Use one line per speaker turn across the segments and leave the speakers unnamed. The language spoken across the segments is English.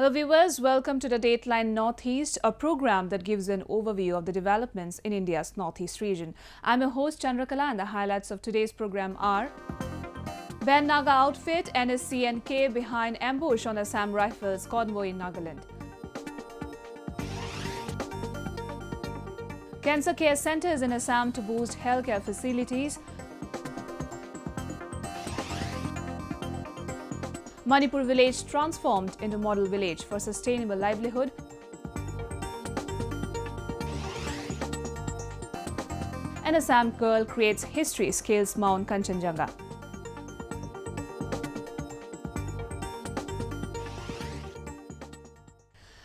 Hello viewers, welcome to the Dateline Northeast, a program that gives an overview of the developments in India's Northeast region. I'm your host Chandrakala and the highlights of today's program are: Ban Naga outfit, NSC and K behind ambush on Assam Rifles convoy in Nagaland. Cancer care centers in Assam to boost healthcare facilities. Manipur village transformed into model village for sustainable livelihood. An Assam girl creates history, scales Mount Kanchenjunga.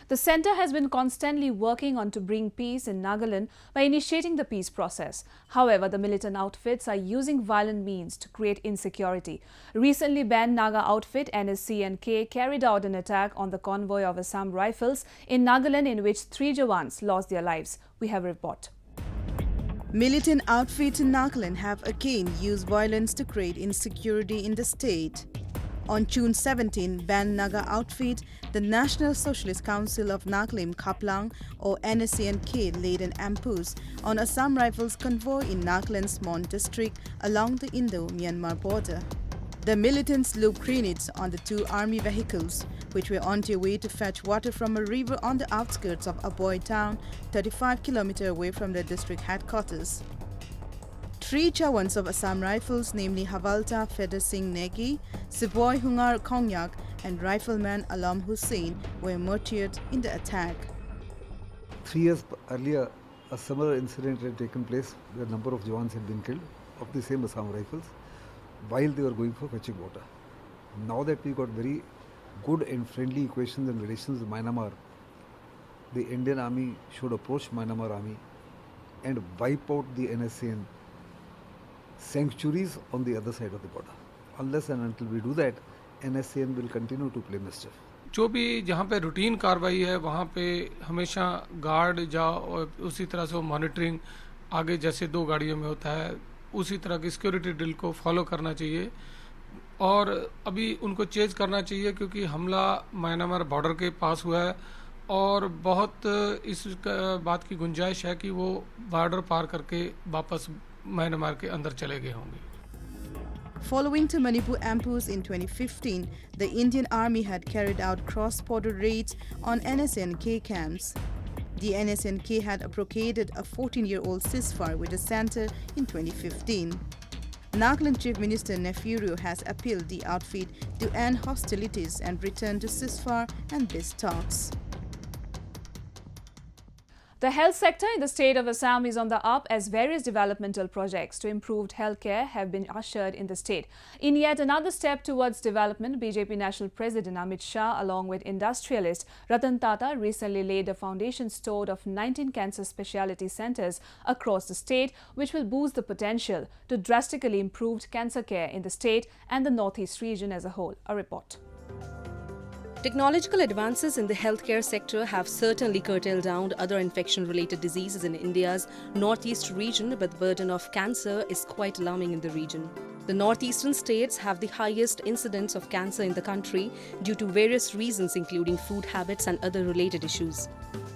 The centre has been constantly working on to bring peace in Nagaland by initiating the peace process. However, the militant outfits are using violent means to create insecurity. Recently, Ban Naga outfit NSC and K carried out an attack on the convoy of Assam Rifles in Nagaland in which 3 Jawans lost their lives. We have a report.
Militant outfits in Nagaland have again used violence to create insecurity in the state. On June 17, Ban Naga outfit, the National Socialist Council of Nagaland Khaplang or NSC&K laid an ambush on Assam Rifles convoy in Nagaland's Mon district along the Indo-Myanmar border. The militants looped grenades on the 2 army vehicles, which were on their way to fetch water from a river on the outskirts of Aboy town, 35 km away from the district headquarters. 3 Jawans of Assam Rifles, namely Havalta Feder Singh Negi, Siboy Hungar Kongyak and rifleman Alam Hussain were martyred in the attack.
3 years earlier, a similar incident had taken place where a number of Jawans had been killed of the same Assam Rifles while they were going for fetching water. Now that we got very good and friendly equations and relations with Myanmar, the Indian Army should approach Myanmar Army and wipe out the NSCN sanctuaries on the other side of the border. Unless and until we do that, NSCN will continue to play mischief.
जो भी जहाँ पे routine कार्रवाई है वहाँ पे हमेशा guard जाओ और उसी तरह से वो मॉनिटरिंग आगे जैसे 2 गाड़ियों में होता है उसी तरह की सिक्योरिटी ड्रिल को फॉलो करना चाहिए और अभी उनको चेज करना चाहिए क्योंकि हमला म्यांमार बॉर्डर के पास हुआ है और बहुत इस बात की गुंजाइश है कि वो बॉर्डर पार करके वापस म्यांमार के अंदर चले गए होंगे.
Following to Manipur ambush in 2015, the Indian Army had carried out cross-border raids on NSNK camps. The NSNK had abrogated a 14-year-old ceasefire with the center in 2015. Nagaland Chief Minister Nefiru has appealed the outfit to end hostilities and return to ceasefire and peace talks.
The health sector in the state of Assam is on the up as various developmental projects to improved healthcare have been ushered in the state. In yet another step towards development, BJP National President Amit Shah along with industrialist Ratan Tata recently laid a foundation stone of 19 cancer specialty centers across the state, which will boost the potential to drastically improve cancer care in the state and the Northeast region as a whole. A report.
Technological advances in the healthcare sector have certainly curtailed down other infection-related diseases in India's northeast region, but the burden of cancer is quite alarming in the region. The northeastern states have the highest incidence of cancer in the country due to various reasons including food habits and other related issues.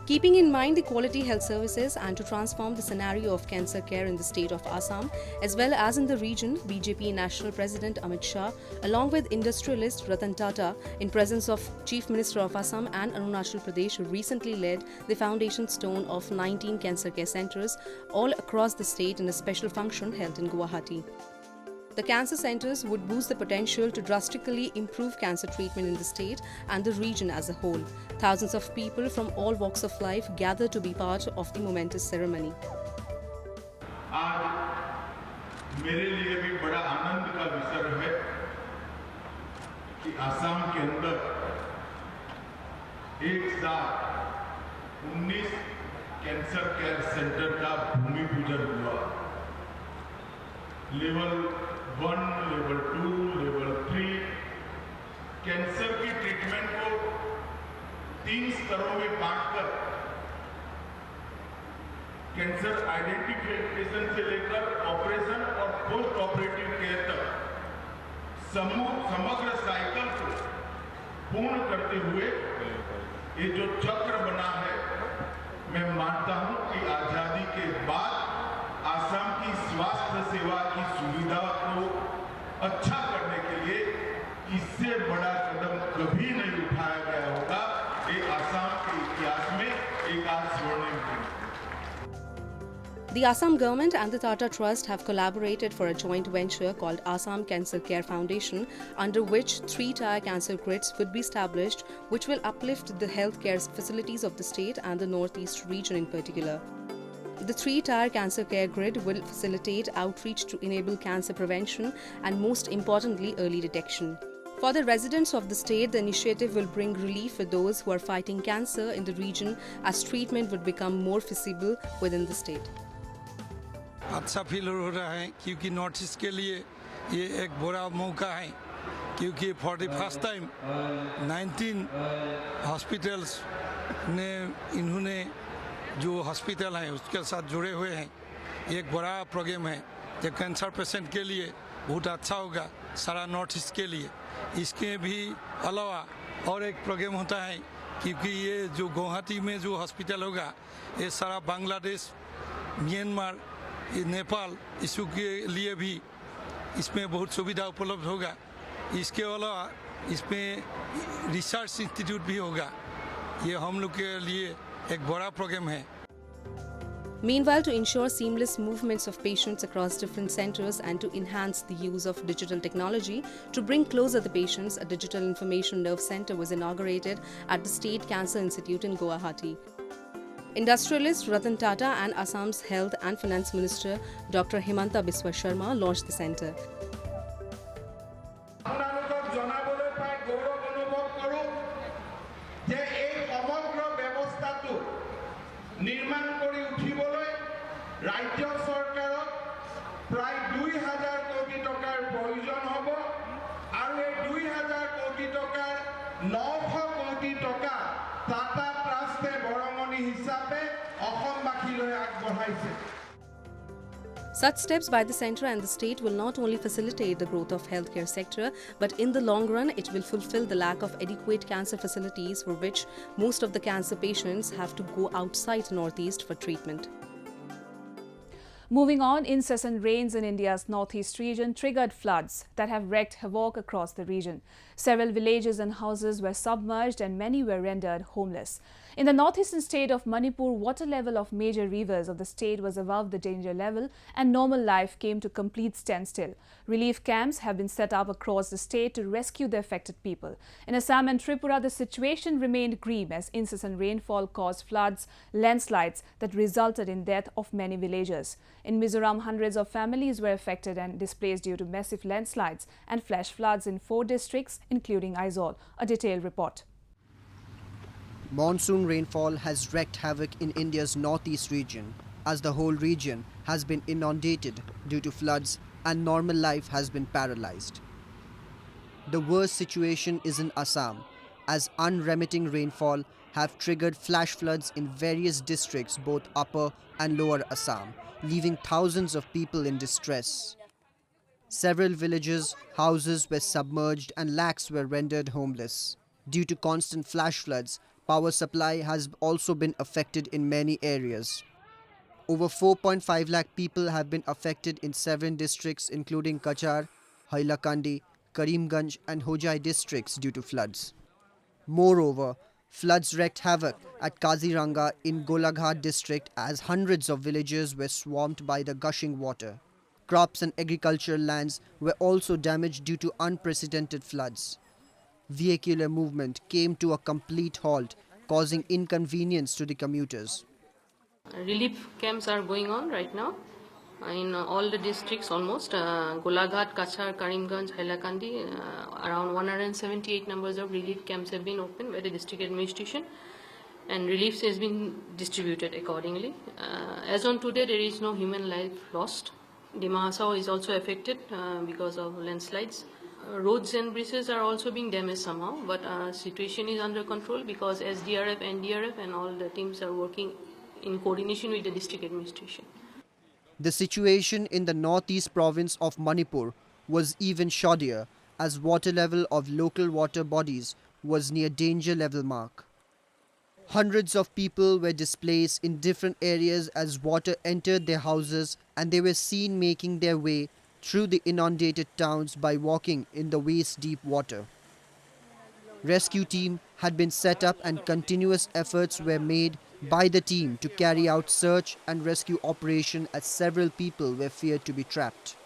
Keeping in mind the quality health services and to transform the scenario of cancer care in the state of Assam as well as in the region, BJP National President Amit Shah along with industrialist Ratan Tata in presence of Chief Minister of Assam and Arunachal Pradesh recently laid the foundation stone of 19 cancer care centers all across the state in a special function held in Guwahati. The cancer centers would boost the potential to drastically improve cancer treatment in the state and the region as a whole. Thousands of people from all walks of life gather to be part of the momentous ceremony.
आज मेरे लिए भी बड़ा आनंद का विषय है कि असम के अंदर एक साथ 19 कैंसर केयर सेंटर का भूमि पूजन हुआ. लेवल 1, लेवल 2, लेवल 3 कैंसर की ट्रीटमेंट को 3 स्तरों में बांटकर कैंसर आइडेंटिफिकेशन से लेकर ऑपरेशन और पोस्ट ऑपरेटिव केयर तक समग्र साइकिल को पूर्ण करते हुए ये जो चक्र बना है, मैं मानता हूं कि आजादी के बाद आसाम की स्वास्थ्य सेवा की सुविधा को अच्छा करने के लिए इससे बड़ा कदम कभी नहीं उठाया गया होगा। ये आसाम के इतिहास में एक आज स्वर्णिम दिन है।
The Assam government and the Tata Trust have collaborated for a joint venture called Assam Cancer Care Foundation, under which 3-tier cancer grids would be established, which will uplift the healthcare facilities of the state and the northeast region in particular. The 3-tier cancer care grid will facilitate outreach to enable cancer prevention and, most importantly, early detection. For the residents of the state, the initiative will bring relief for those who are fighting cancer in the region, as treatment would become more feasible within the state.
अच्छा feel हो रहा है क्योंकि north east के लिए ये एक बड़ा मौका है, क्योंकि for the first time 19 hospitals ने इन्होंने जो हॉस्पिटल हैं उसके साथ जुड़े हुए हैं। एक बड़ा प्रोग्राम है जो कैंसर पेशेंट के लिए बहुत अच्छा होगा सारा नॉर्थ ईस्ट के लिए। इसके भी अलावा और एक प्रोग्राम होता है, क्योंकि ये जो गुवाहाटी में जो हॉस्पिटल होगा ये सारा बांग्लादेश, म्यांमार, नेपाल इशू के लिए भी इसमें बहुत सुविधा उपलब्ध होगा। इसके अलावा इसमें रिसर्च इंस्टीट्यूट भी होगा। ये हम लोग के लिए एक बड़ा प्रोग्राम है।
Meanwhile, to ensure seamless movements of patients across different centers and to enhance the use of digital technology to bring closer the patients, a digital information nerve center was inaugurated at the State Cancer Institute in Guwahati. Industrialist Ratan Tata and Assam's Health and Finance Minister Dr. Himanta Biswa Sharma launched the center.
राज्य सरकारक प्राय 2000 कोटी टकार प्रयोजन hub और ये 2000 कोटी टकार 900 कोटी टका टाटा ट्रास्टे बरंगनी हिसाबे अসমबासीলৈ আগবঢ়াইছে।
Such steps by the centre and the state will not only facilitate the growth of healthcare sector, but in the long run it will fulfill the lack of adequate cancer facilities for which most of the cancer patients have to go outside Northeast for treatment.
Moving on, incessant rains in India's northeast region triggered floods that have wreaked havoc across the region. Several villages and houses were submerged and many were rendered homeless. In the northeastern state of Manipur, water level of major rivers of the state was above the danger level and normal life came to complete standstill. Relief camps have been set up across the state to rescue the affected people. In Assam and Tripura, the situation remained grim as incessant rainfall caused floods, landslides that resulted in death of many villagers. In Mizoram, hundreds of families were affected and displaced due to massive landslides and flash floods in 4 districts, including Aizawl. A detailed report.
Monsoon rainfall has wreaked havoc in India's northeast region, as the whole region has been inundated due to floods and normal life has been paralyzed. The worst situation is in Assam, as unremitting rainfall have triggered flash floods in various districts, both upper and lower Assam, leaving thousands of people in distress. Several villages, houses were submerged and lakhs were rendered homeless. Due to constant flash floods, power supply has also been affected in many areas. Over 4.5 lakh people have been affected in 7 districts including Kachar, Hailakandi, Karimganj and Hojai districts due to floods. Moreover, floods wreaked havoc at Kaziranga in Golaghat district as hundreds of villages were swamped by the gushing water. Crops and agricultural lands were also damaged due to unprecedented floods. Vehicular movement came to a complete halt, causing inconvenience to the commuters.
Relief camps are going on right now in all the districts almost. Golaghat, Kachar, Karimganj, Hailakandi, around 178 numbers of relief camps have been opened by the district administration and relief has been distributed accordingly. As on today, there is no human life lost. Dimahasao is also affected because of landslides. Roads and bridges are also being damaged somehow, but situation is under control because SDRF, NDRF and all the teams are working in coordination with the district administration.
The situation in the northeast province of Manipur was even shoddier as water level of local water bodies was near danger level mark. Hundreds of people were displaced in different areas as water entered their houses, and they were seen making their way through the inundated towns by walking in the waist-deep water. Rescue team had been set up and continuous efforts were made by the team to carry out search and rescue operation as several people were feared to be trapped.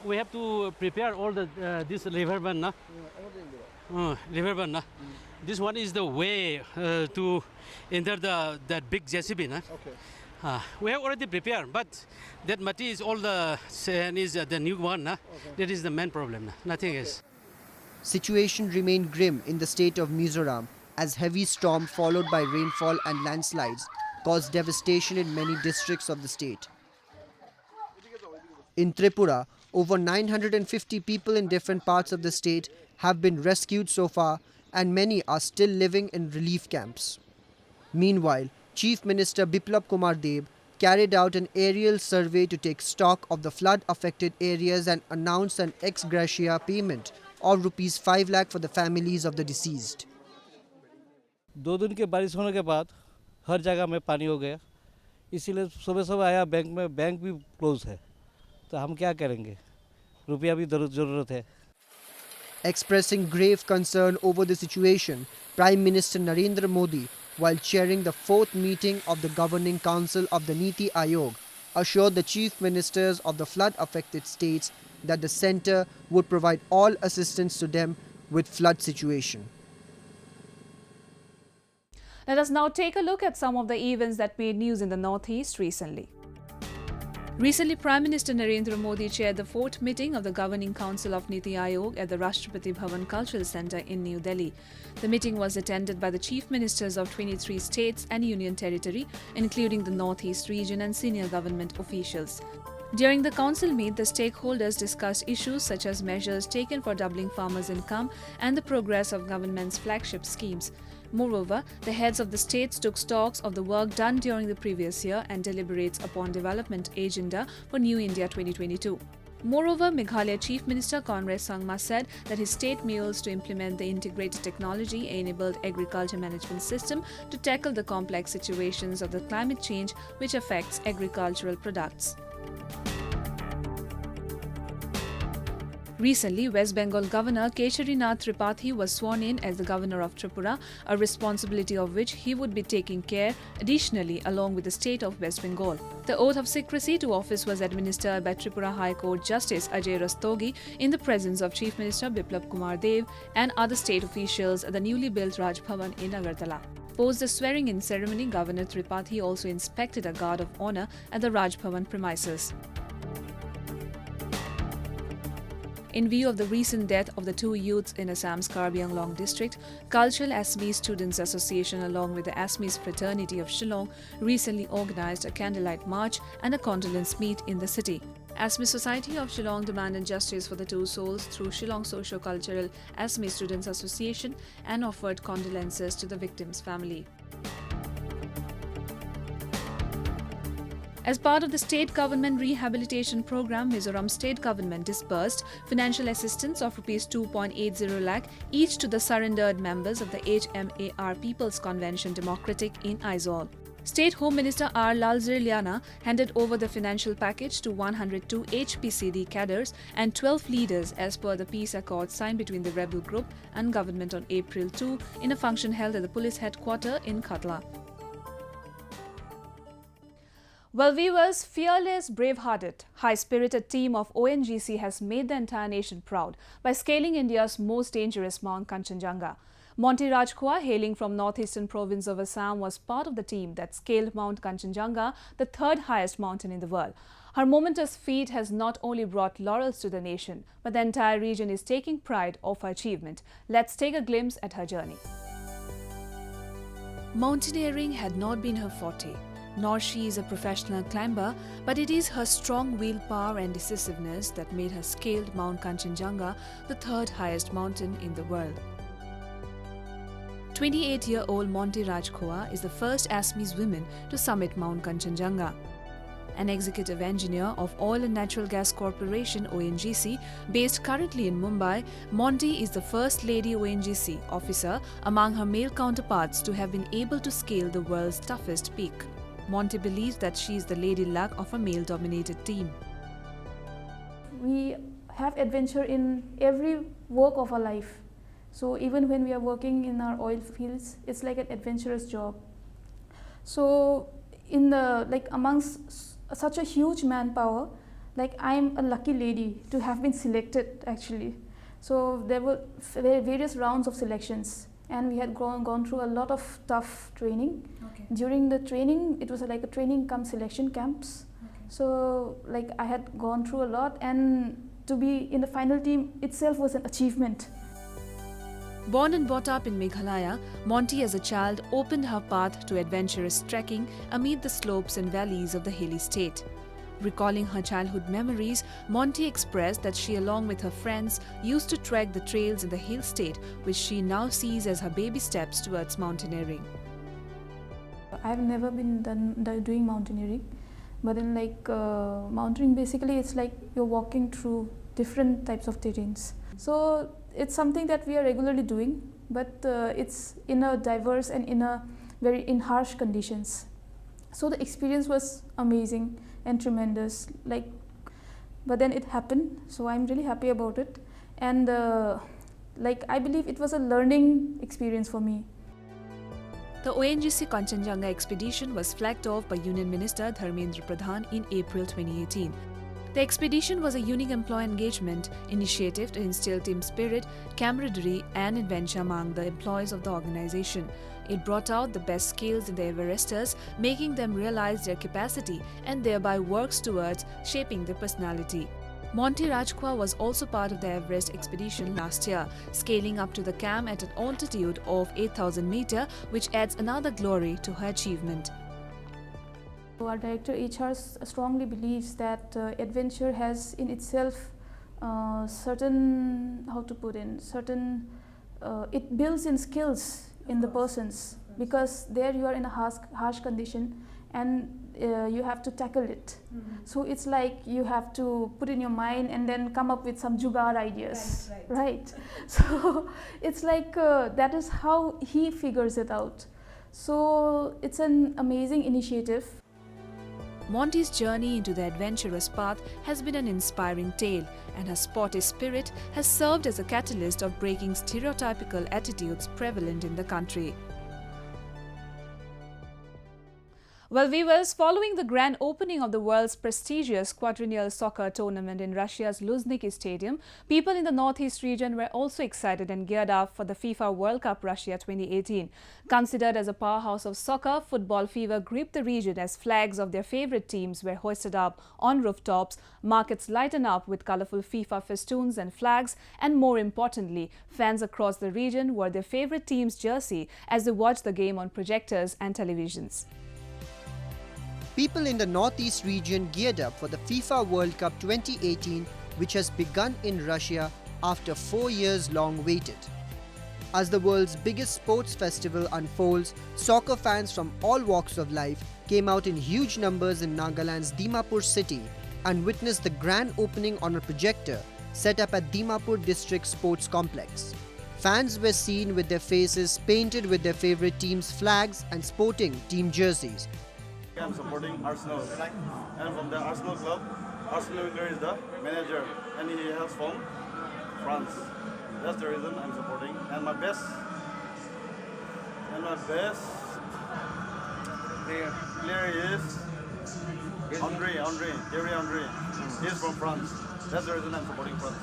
We have to prepare all the this river burn, na? River burn, na? This one is the way to enter that big JCB, na? Okay. We have already prepared, but that mati is all the sand is the new one, na? Okay. That is the main problem, na? Nothing else.
Situation remained grim in the state of Mizoram as heavy storm followed by rainfall and landslides caused devastation in many districts of the state. In Tripura, over 950 people in different parts of the state have been rescued so far, and many are still living in relief camps. Meanwhile, Chief Minister Biplab Kumar Deb carried out an aerial survey to take stock of the flood-affected areas and announced an ex gratia payment of rupees 5 lakh for the families of the deceased.
2 दिन के बारिश होने के बाद हर जगह में पानी हो गया, इसीलिए सुबह आया बैंक में, बैंक भी क्लोज है, तो हम क्या करेंगे, रुपया भी ज़रूरत है.
Expressing grave concern over the situation, Prime Minister Narendra Modi, while chairing the 4th meeting of the Governing Council of the Niti Aayog, assured the chief ministers of the flood-affected states that the centre would provide all assistance to them with flood situation.
Let us now take a look at some of the events that made news in the Northeast recently. Recently, Prime Minister Narendra Modi chaired the 4th meeting of the Governing Council of Niti Aayog at the Rashtrapati Bhavan Cultural Centre in New Delhi. The meeting was attended by the Chief Ministers of 23 states and Union Territory, including the Northeast region and senior government officials. During the council meet, the stakeholders discussed issues such as measures taken for doubling farmers' income and the progress of government's flagship schemes. Moreover, the heads of the states took stocks of the work done during the previous year and deliberates upon development agenda for New India 2022. Moreover, Meghalaya Chief Minister Conrad Sangma said that his state meals to implement the integrated technology-enabled agriculture management system to tackle the complex situations of the climate change which affects agricultural products. Recently, West Bengal Governor Kesharinath Tripathi was sworn in as the Governor of Tripura, a responsibility of which he would be taking care additionally along with the state of West Bengal. The oath of secrecy to office was administered by Tripura High Court Justice Ajay Rastogi in the presence of Chief Minister Biplab Kumar Deb and other state officials at the newly built Raj Bhavan in Agartala. Post the swearing-in ceremony, Governor Tripathi also inspected a guard of honour at the Raj Bhavan premises. In view of the recent death of the 2 youths in Assam's Karbi Anglong district, Cultural Assamese Students Association along with the Assamese Fraternity of Shillong recently organised a candlelight march and a condolence meet in the city. Assamese Society of Shillong demanded justice for the 2 souls through Shillong Socio-Cultural Assamese Students Association and offered condolences to the victims' family. As part of the state government rehabilitation program, Mizoram state government disbursed financial assistance of Rs 2.80 lakh each to the surrendered members of the HMAR People's Convention Democratic in Aizawl. State Home Minister R. Lalzirliana handed over the financial package to 102 HPCD cadres and 12 leaders as per the peace accord signed between the rebel group and government on April 2 in a function held at the police headquarters in Khatla. Well, viewers, fearless, brave-hearted, high-spirited team of ONGC has made the entire nation proud by scaling India's most dangerous Mount Kanchenjunga. Monty Rajkhua, hailing from northeastern province of Assam, was part of the team that scaled Mount Kanchenjunga, the 3rd highest mountain in the world. Her momentous feat has not only brought laurels to the nation, but the entire region is taking pride of her achievement. Let's take a glimpse at her journey. Mountaineering had not been her forte, nor she is a professional climber, but it is her strong willpower and decisiveness that made her scaled Mount Kanchenjunga, the 3rd highest mountain in the world. 28-year-old Monty Rajkhua is the first Assamese woman to summit Mount Kanchenjunga. An executive engineer of Oil and Natural Gas Corporation (ONGC), based currently in Mumbai, Monty is the first lady ONGC officer among her male counterparts to have been able to scale the world's toughest peak. Monty believes that she is the lady luck of a male-dominated team.
We have adventure in every work of our life. So even when we are working in our oil fields, it's like an adventurous job. So in the amongst such a huge manpower, I'm a lucky lady to have been selected actually. So there were various rounds of selections, and we had gone through a lot of tough training. Okay. During the training, it was like a training cum selection camps. Okay. So I had gone through a lot, and to be in the final team itself was an achievement.
Born and brought up in Meghalaya, Monty as a child opened her path to adventurous trekking amid the slopes and valleys of the hilly state. Recalling her childhood memories, Monty expressed that she, along with her friends, used to trek the trails in the hill state, which she now sees as her baby steps towards mountaineering.
I've never been doing mountaineering, but then mountaineering basically it's like you're walking through different types of terrains. So it's something that we are regularly doing, but it's in a diverse and in harsh conditions. So the experience was amazing and tremendous. But then it happened, so I'm really happy about it. And I believe it was a learning experience for me.
The ONGC Kanchenjunga expedition was flagged off by Union Minister Dharmendra Pradhan in April 2018. The expedition was a unique employee engagement initiative to instill team spirit, camaraderie and adventure among the employees of the organization. It brought out the best skills in the Everesters, making them realize their capacity and thereby works towards shaping their personality. Monty Rajkwa was also part of the Everest expedition last year, scaling up to the camp at an altitude of 8,000 meters, which adds another glory to her achievement.
Our director HR strongly believes that adventure has in itself certain, it builds in skills in the persons, because there you are in a harsh condition and you have to tackle it. Mm-hmm. So it's like you have to put in your mind and then come up with some jugaad ideas. Right. So it's like that is how he figures it out. So it's an amazing initiative.
Monty's journey into the adventurous path has been an inspiring tale, and her sporty spirit has served as a catalyst of breaking stereotypical attitudes prevalent in the country. Well, viewers, following the grand opening of the world's prestigious quadrennial soccer tournament in Russia's Luzhniki Stadium, people in the Northeast region were also excited and geared up for the FIFA World Cup Russia 2018. Considered as a powerhouse of soccer, football fever gripped the region as flags of their favorite teams were hoisted up on rooftops, markets lightened up with colorful FIFA festoons and flags, and more importantly, fans across the region wore their favorite team's jersey as they watched the game on projectors and televisions.
People in the Northeast region geared up for the FIFA World Cup 2018, which has begun in Russia after 4 years long waited. As the world's biggest sports festival unfolds, soccer fans from all walks of life came out in huge numbers in Nagaland's Dimapur city and witnessed the grand opening on a projector set up at Dimapur District Sports Complex. Fans were seen with their faces painted with their favorite team's flags and sporting team jerseys.
I'm supporting Arsenal, and from the Arsenal club, Arsenal Wenger is the manager, and he hails from France. That's the reason I'm supporting. And my best player is Thierry Henry. He's from France. That's the reason I'm supporting France.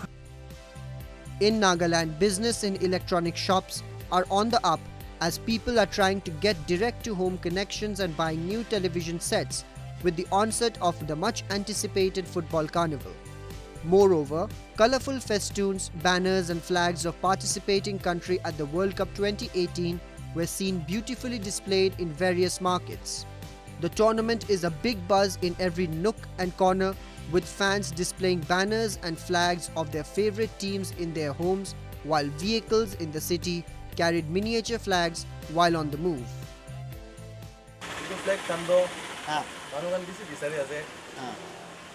In Nagaland, business in electronic shops are on the up as people are trying to get direct-to-home connections and buying new television sets with the onset of the much-anticipated football carnival. Moreover, colourful festoons, banners and flags of participating country at the World Cup 2018 were seen beautifully displayed in various markets. The tournament is a big buzz in every nook and corner, with fans displaying banners and flags of their favourite teams in their homes, while vehicles in the city carried miniature flags while on the move.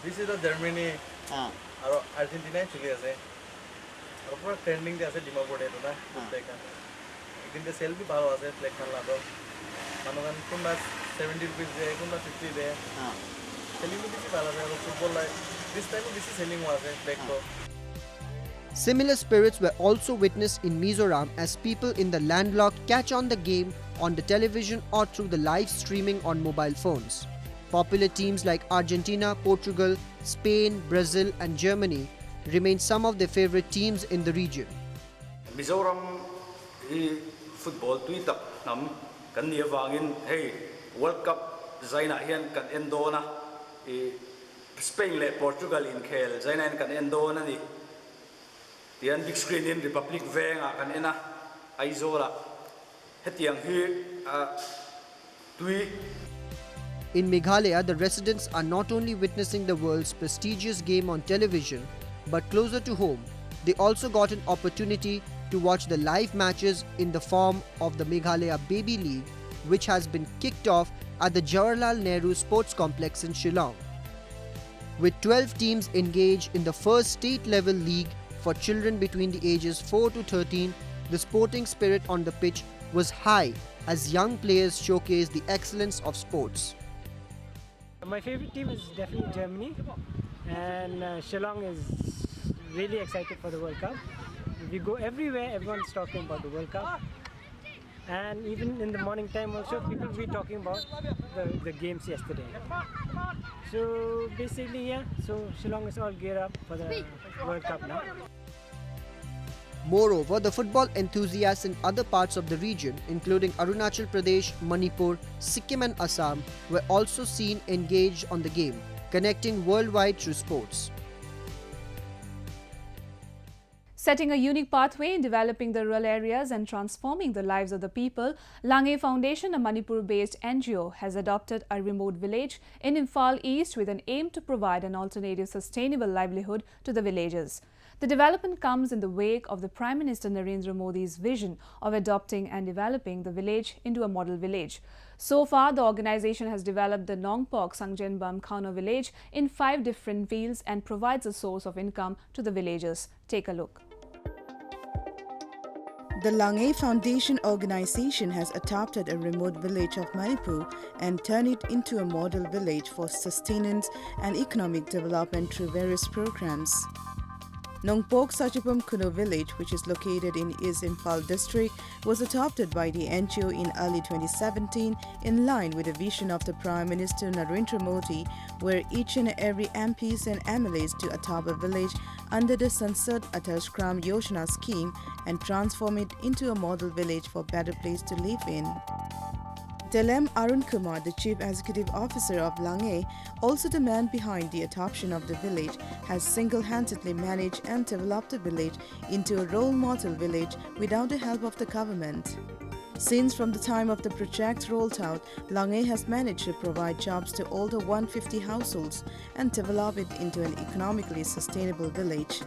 This is the Germany. Aro Argentina chuli ase. Aro pura trending de ase Dimapur de na flag kan. Ekdin de sale bhi bhalo ase flag kan la do. Manogan kunba 70 rupees de, kunba 50 de. Selling bhi bhalo ase. Aro football like this time this is selling was flag ko.
Similar spirits were also witnessed in Mizoram as people in the landlocked catch on the game on the television or through the live streaming on mobile phones. Popular teams like Argentina, Portugal, Spain, Brazil and Germany remain some of their favorite teams in the region.
Mizoram football tweet nam kan nia wangin hey World Cup zaina hian kan endona Spain le Portugal in khel zaina kan endona ni tian big screen in Republic venga kan ena aizora hetiang hi tui.
In Meghalaya, the residents are not only witnessing the world's prestigious game on television, but closer to home, they also got an opportunity to watch the live matches in the form of the Meghalaya Baby League, which has been kicked off at the Jawaharlal Nehru Sports Complex in Shillong. With 12 teams engaged in the first state-level league for children between the ages 4 to 13, the sporting spirit on the pitch was high as young players showcased the excellence of sports.
My favorite team is definitely Germany, and Shillong is really excited for the World Cup. We go everywhere, everyone's talking about the World Cup, and even in the morning time also people will be talking about the games yesterday. So basically, yeah, so Shillong is all geared up for the World Cup now.
Moreover, the football enthusiasts in other parts of the region, including Arunachal Pradesh, Manipur, Sikkim and Assam, were also seen engaged on the game, connecting worldwide through sports.
Setting a unique pathway in developing the rural areas and transforming the lives of the people, Lange Foundation, a Manipur-based NGO, has adopted a remote village in Imphal East with an aim to provide an alternative sustainable livelihood to the villagers. The development comes in the wake of the Prime Minister Narendra Modi's vision of adopting and developing the village into a model village. So far, the organization has developed the Nongpok Sangjenbam Khano village in 5 different fields and provides a source of income to the villagers. Take a look.
The Lange Foundation organization has adopted a remote village of Manipur and turned it into a model village for sustenance and economic development through various programs. Nongpok Sachipam Kuno village, which is located in East Imphal district, was adopted by the NGO in early 2017 in line with the vision of the Prime Minister Narendra Modi, where each and every MPs and MLAs to adopt a village under the Sansad Adarsh Gram Yojana scheme and transform it into a model village for better place to live in. Delem Arun Kumar, the Chief Executive Officer of Lange, also the man behind the adoption of the village, has single-handedly managed and developed the village into a role model village without the help of the government. Since from the time of the project rolled out, Lange has managed to provide jobs to all the 150 households and develop it into an economically sustainable village.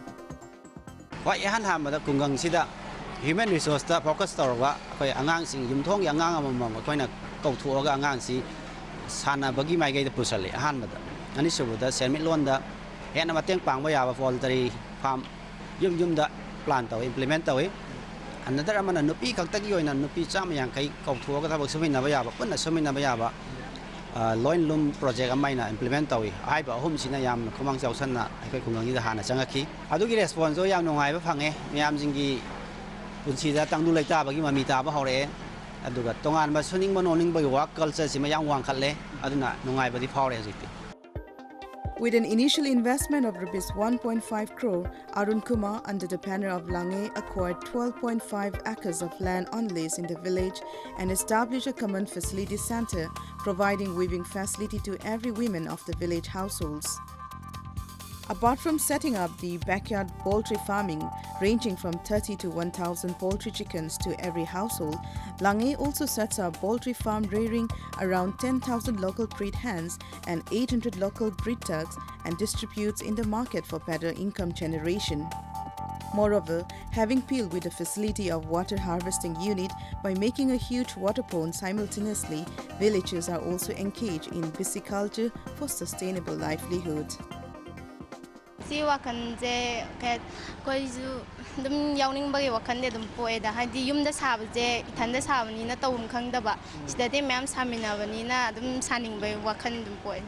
Human resource focus tawra koi angang sing yumthong yang angang amam koina kauthuaga angang si sana bagi mai gai da pusale han mada ani subuda sermit londa hena mateng pangba yaba poultry farm yum da plan taw implement taw another amana nupi khaktagi oina nupi chama yang kai kauthuaga thabak sumin ba yaba punna sumin ba yaba loin lum project amaina implement taw ai ba hum sina yam khomang chawsanna kai khungang da hana changaki adugi response yam nongai ba phange miyam jingi Punsida tangdu laita bagi mamita ba hore aduga tongan ba suning mononing ba work culture sima yang wang khalle aduna nungai ba di phawre jikti.
With an initial investment of Rs 1.5 crore, Arun Kumar, under the banner of Lange, acquired 12.5 acres of land on lease in the village and established a common facility center, providing weaving facility to every woman of the village households. Apart from setting up the backyard poultry farming, ranging from 30 to 1,000 poultry chickens to every household, Lange also sets up poultry farm rearing around 10,000 local breed hens and 800 local breed ducks and distributes in the market for better income generation. Moreover, having Peel with a facility of water harvesting unit by making a huge water pond simultaneously, villagers are also engaged in pisciculture for sustainable livelihood.
Si wakanje ket koizu dum yawning bagi wakande dum poeda hadi yumda sabaje ithanda sabani na tawum khangdaba sidade ma'am saminabani na dum saning bai wakan dum poed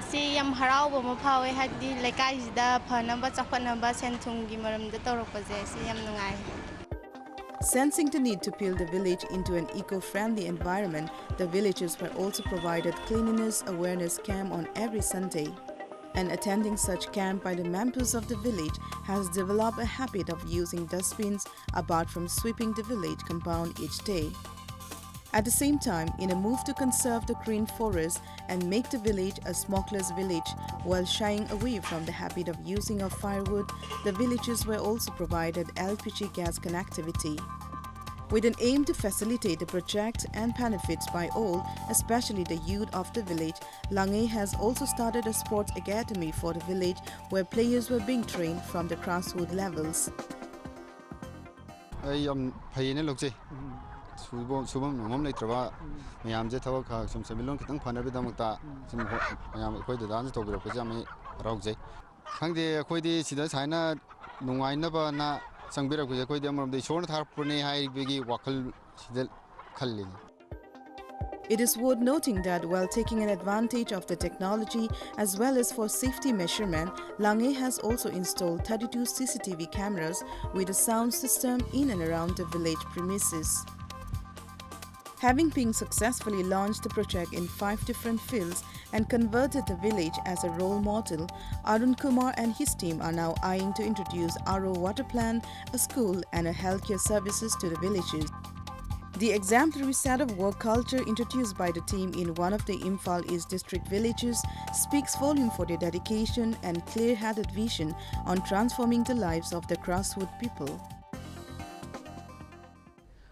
si yam harau bo mapawe hadi lekai sida phanaba chakpanaba senthunggi maramda tawrakpaje si yam nungai.
Sensing the need to build the village into an eco-friendly environment, the villagers were also provided cleanliness awareness camp on every Sunday. And attending such camp by the members of the village has developed a habit of using dustbins apart from sweeping the village compound each day. At the same time, in a move to conserve the green forest and make the village a smokeless village while shying away from the habit of using of firewood, the villagers were also provided LPG gas connectivity. With an aim to facilitate the project and benefits by all, especially the youth of the village, Lange has also started a sports academy for the village where players were being trained from the grassroots levels.
Subam Nomam Litrava, Mayamja Tawaka, some Sabilon Kitang Panabidamata, some Mayam Koi the dance to Pajami Rogze. Hang the Koi Sida China, Nungainaba, Na, Sangbira Koi, the short harpone, high biggie, Wakal Sidel Kalin.
It is worth noting that while taking an advantage of the technology as well as for safety measurement, Lange has also installed 32 CCTV cameras with a sound system in and around the village premises. Having been successfully launched the project in 5 different fields and converted the village as a role model, Arun Kumar and his team are now eyeing to introduce RO water plant, a school and a healthcare services to the villages. The exemplary set of work culture introduced by the team in one of the Imphal East district villages speaks volume for their dedication and clear-headed vision on transforming the lives of the grassroots people.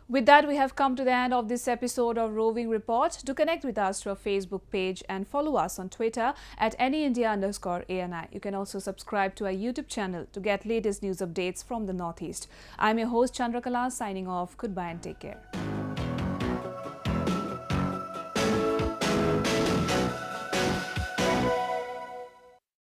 With that, we have come to the end of this episode of Roving Report. To connect with us to our Facebook page and follow us on Twitter at AnyIndia_ANI. You can also subscribe to our YouTube channel to get latest news updates from the Northeast. I'm your host Chandrakala signing off. Goodbye and take care.